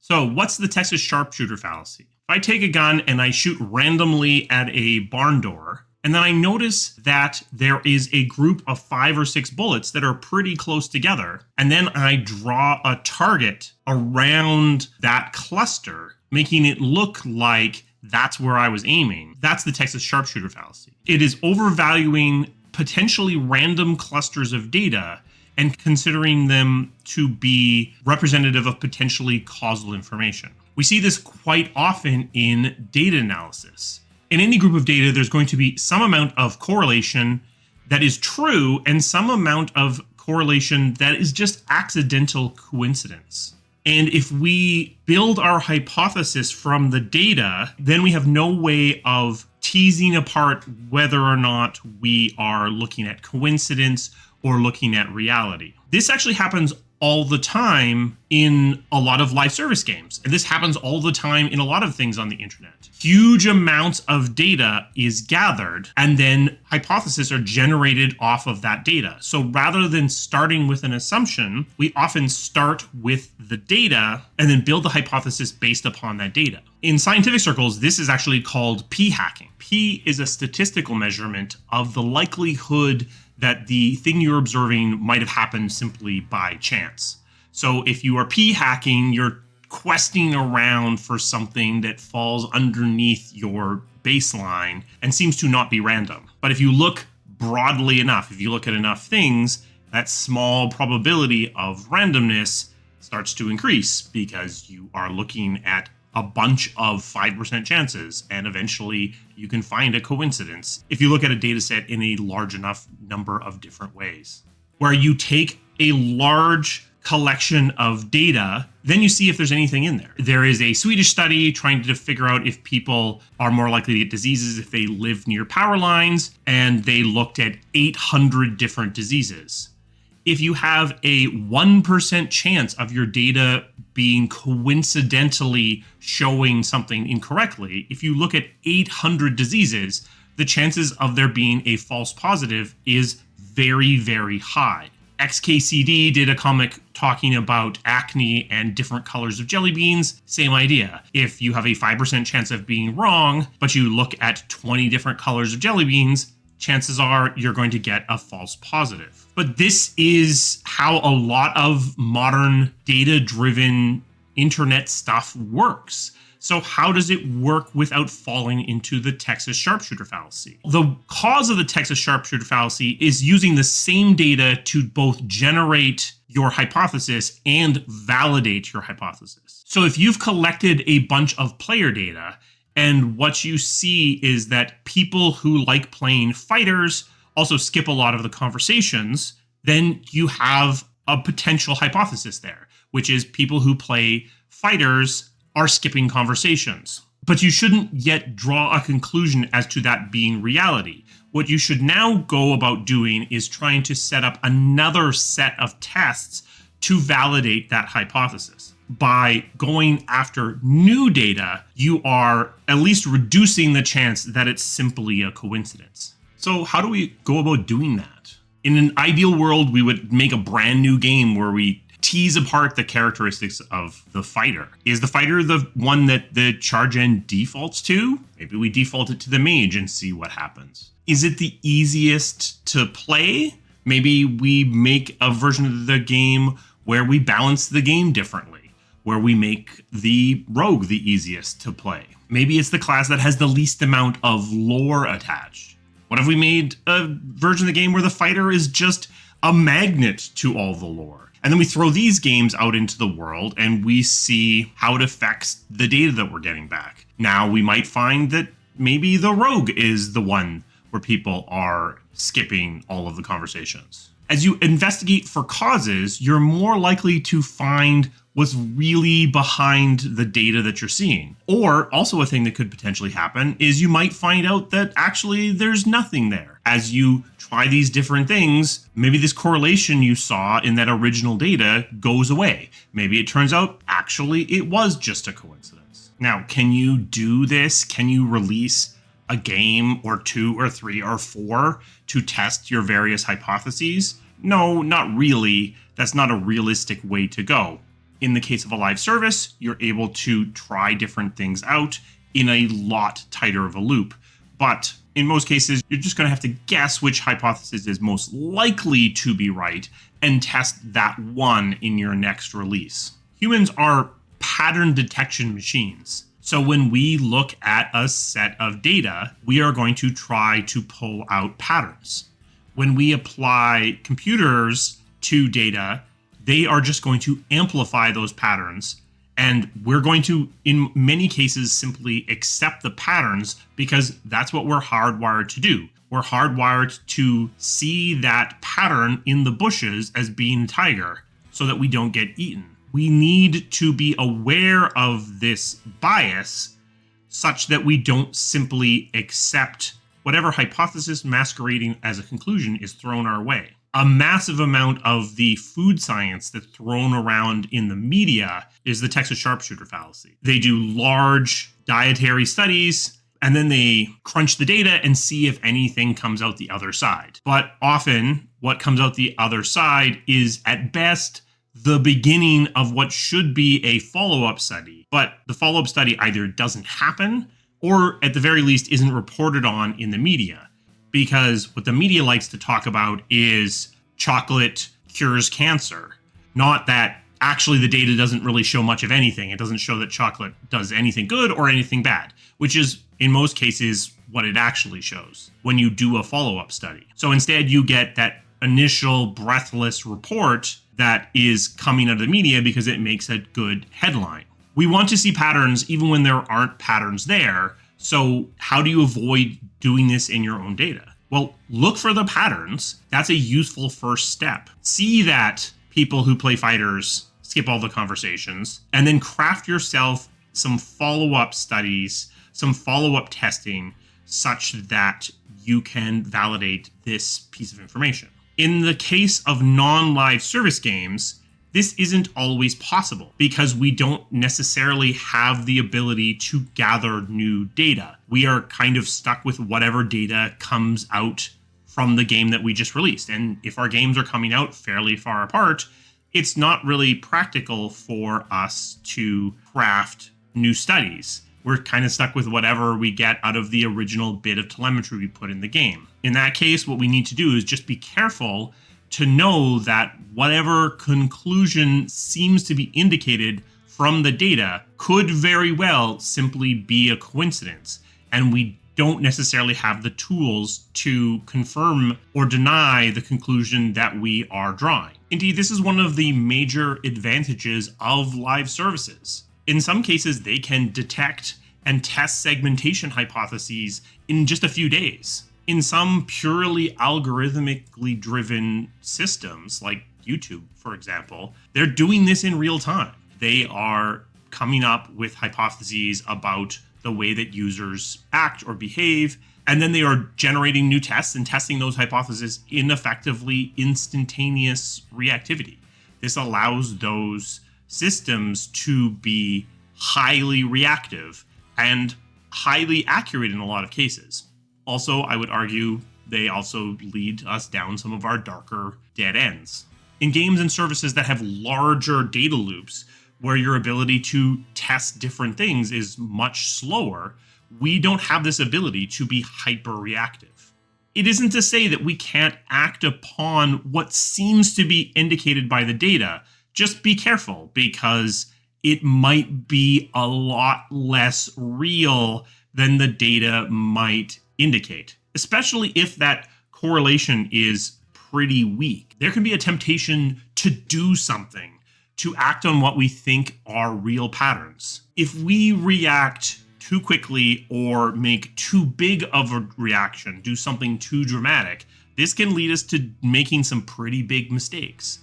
So what's the Texas Sharpshooter Fallacy? If I take a gun and I shoot randomly at a barn door, and then I notice that there is a group of 5 or 6 bullets that are pretty close together, and then I draw a target around that cluster, making it look like that's where I was aiming. That's the Texas Sharpshooter Fallacy. It is overvaluing potentially random clusters of data and considering them to be representative of potentially causal information. We see this quite often in data analysis. In any group of data, there's going to be some amount of correlation that is true and some amount of correlation that is just accidental coincidence. And if we build our hypothesis from the data, then we have no way of teasing apart whether or not we are looking at coincidence or looking at reality. This actually happens all the time in a lot of live service games. And this happens all the time in a lot of things on the internet. Huge amounts of data is gathered and then hypotheses are generated off of that data. So rather than starting with an assumption, we often start with the data and then build the hypothesis based upon that data. In scientific circles, this is actually called p-hacking. P is a statistical measurement of the likelihood that the thing you're observing might have happened simply by chance. So if you are p-hacking, you're questing around for something that falls underneath your baseline and seems to not be random. But if you look broadly enough, if you look at enough things, that small probability of randomness starts to increase because you are looking at a bunch of 5% chances, and eventually you can find a coincidence if you look at a data set in a large enough number of different ways. Where you take a large collection of data, then you see if there's anything in there. There is a Swedish study trying to figure out if people are more likely to get diseases if they live near power lines, and they looked at 800 different diseases. If you have a 1% chance of your data being coincidentally showing something incorrectly, if you look at 800 diseases, the chances of there being a false positive is very, very high. XKCD did a comic talking about acne and different colors of jelly beans. Same idea. If you have a 5% chance of being wrong, but you look at 20 different colors of jelly beans, chances are you're going to get a false positive. But this is how a lot of modern data-driven internet stuff works. So how does it work without falling into the Texas Sharpshooter Fallacy? The cause of the Texas Sharpshooter Fallacy is using the same data to both generate your hypothesis and validate your hypothesis. So if you've collected a bunch of player data, and what you see is that people who like playing fighters also skip a lot of the conversations, then you have a potential hypothesis there, which is people who play fighters are skipping conversations. But you shouldn't yet draw a conclusion as to that being reality. What you should now go about doing is trying to set up another set of tests to validate that hypothesis. By going after new data, you are at least reducing the chance that it's simply a coincidence. So how do we go about doing that? In an ideal world, we would make a brand new game where we tease apart the characteristics of the fighter. Is the fighter the one that the charge end defaults to? Maybe we default it to the mage and see what happens. Is it the easiest to play? Maybe we make a version of the game where we balance the game differently, where we make the rogue the easiest to play. Maybe it's the class that has the least amount of lore attached. What if we made a version of the game where the fighter is just a magnet to all the lore? And then we throw these games out into the world and we see how it affects the data that we're getting back. Now we might find that maybe the rogue is the one where people are skipping all of the conversations. As you investigate for causes, you're more likely to find what's really behind the data that you're seeing. Or also a thing that could potentially happen is you might find out that actually there's nothing there. As you try these different things, maybe this correlation you saw in that original data goes away. Maybe it turns out actually it was just a coincidence. Now, can you do this? Can you release a game or 2 or 3 or 4 to test your various hypotheses? No, not really. That's not a realistic way to go. In the case of a live service, you're able to try different things out in a lot tighter of a loop. But in most cases, you're just going to have to guess which hypothesis is most likely to be right and test that one in your next release. Humans are pattern detection machines. So when we look at a set of data, we are going to try to pull out patterns. When we apply computers to data, they are just going to amplify those patterns. And we're going to, in many cases, simply accept the patterns because that's what we're hardwired to do. We're hardwired to see that pattern in the bushes as being a tiger so that we don't get eaten. We need to be aware of this bias such that we don't simply accept whatever hypothesis masquerading as a conclusion is thrown our way. A massive amount of the food science that's thrown around in the media is the Texas Sharpshooter Fallacy. They do large dietary studies and then they crunch the data and see if anything comes out the other side. But often what comes out the other side is at best the beginning of what should be a follow-up study. But the follow-up study either doesn't happen or at the very least isn't reported on in the media. Because what the media likes to talk about is chocolate cures cancer. Not that actually the data doesn't really show much of anything. It doesn't show that chocolate does anything good or anything bad, which is in most cases what it actually shows when you do a follow-up study. So instead you get that initial breathless report that is coming out of the media because it makes a good headline. We want to see patterns even when there aren't patterns there. So how do you avoid doing this in your own data? Well, look for the patterns. That's a useful first step. See that people who play fighters skip all the conversations, and then craft yourself some follow-up studies, some follow-up testing such that you can validate this piece of information. In the case of non-live service games, this isn't always possible because we don't necessarily have the ability to gather new data. We are kind of stuck with whatever data comes out from the game that we just released. And if our games are coming out fairly far apart, it's not really practical for us to craft new studies. We're kind of stuck with whatever we get out of the original bit of telemetry we put in the game. In that case, what we need to do is just be careful to know that whatever conclusion seems to be indicated from the data could very well simply be a coincidence. And we don't necessarily have the tools to confirm or deny the conclusion that we are drawing. Indeed, this is one of the major advantages of live services. In some cases, they can detect and test segmentation hypotheses in just a few days. In some purely algorithmically driven systems, like YouTube, for example, they're doing this in real time. They are coming up with hypotheses about the way that users act or behave, and then they are generating new tests and testing those hypotheses in effectively instantaneous reactivity. This allows those systems to be highly reactive and highly accurate in a lot of cases. Also, I would argue they also lead us down some of our darker dead ends. In games and services that have larger data loops, where your ability to test different things is much slower, we don't have this ability to be hyper-reactive. It isn't to say that we can't act upon what seems to be indicated by the data. Just be careful, because it might be a lot less real than the data might indicate, especially if that correlation is pretty weak. There can be a temptation to do something, to act on what we think are real patterns. If we react too quickly or make too big of a reaction, do something too dramatic, this can lead us to making some pretty big mistakes.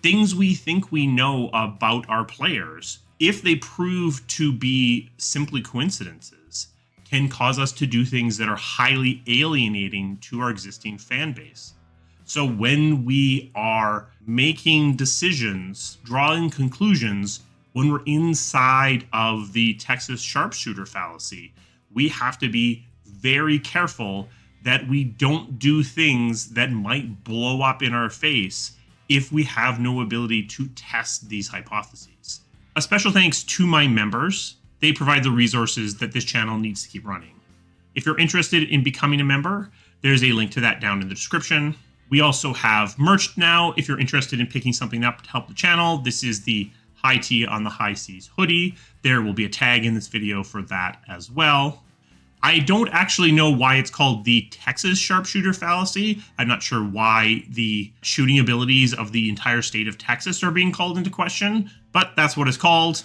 Things we think we know about our players, if they prove to be simply coincidences, can cause us to do things that are highly alienating to our existing fan base. So when we are making decisions, drawing conclusions, when we're inside of the Texas Sharpshooter Fallacy, we have to be very careful that we don't do things that might blow up in our face if we have no ability to test these hypotheses. A special thanks to my members. They provide the resources that this channel needs to keep running. If you're interested in becoming a member, there's a link to that down in the description. We also have merch now. If you're interested in picking something up to help the channel, this is the High Tea on the High Seas hoodie. There will be a tag in this video for that as well. I don't actually know why it's called the Texas Sharpshooter Fallacy. I'm not sure why the shooting abilities of the entire state of Texas are being called into question, but that's what it's called.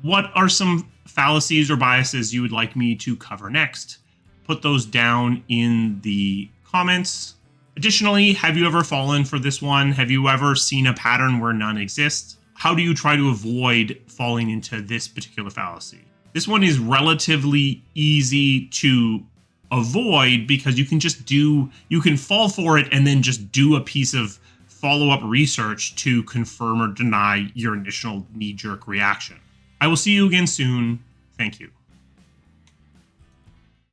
What are some fallacies or biases you would like me to cover next? Put those down in the comments. Additionally, have you ever fallen for this one? Have you ever seen a pattern where none exists? How do you try to avoid falling into this particular fallacy? This one is relatively easy to avoid because you can fall for it and then just do a piece of follow-up research to confirm or deny your initial knee-jerk reaction. I will see you again soon. Thank you.